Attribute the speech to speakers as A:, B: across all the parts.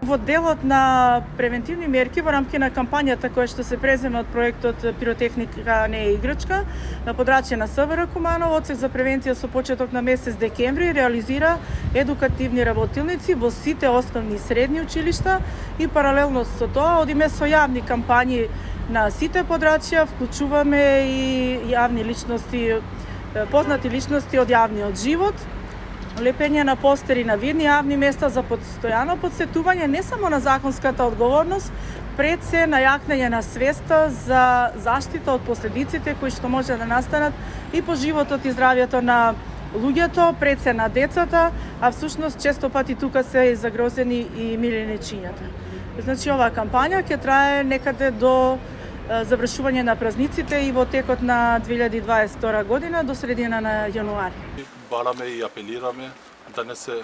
A: Во делот на превентивни мерки во рамки на кампањата која што се презема од проектот Пиротехника не е играчка, на подрачје на СВР Куманово, Одсек за превенција со почеток на месец декември реализира едукативни работилници во сите основни и средни училишта и паралелно со тоа одиме со јавни кампањи на сите подрачја, вклучуваме и јавни личности, познати личности од јавниот живот, лепење на постери на видни јавни места за постојано подсетување не само на законската одговорност, пред се на јакнење на свеста за заштита од последиците кои што може да настанат и по животот и здравјето на луѓето, пред се на децата, а всушност често пати тука се и загрозени и милионичињата. Значи оваа кампања ќе трае некаде до завршување на празниците и во текот на 2022 година до средина на јануари.
B: Бараме и апелираме да не се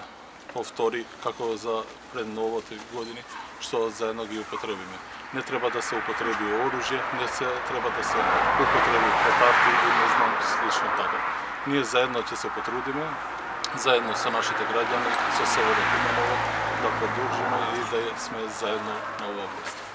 B: повтори како за пред новите години, што заедно ги употребиме. Не треба да се употреби оружје, не се треба да се употреби петарди и не знам слично така. Ние заедно ќе се потрудиме, заедно со нашите граѓани, со СВР Куманово, да продолжиме и да сме заедно на оваа област.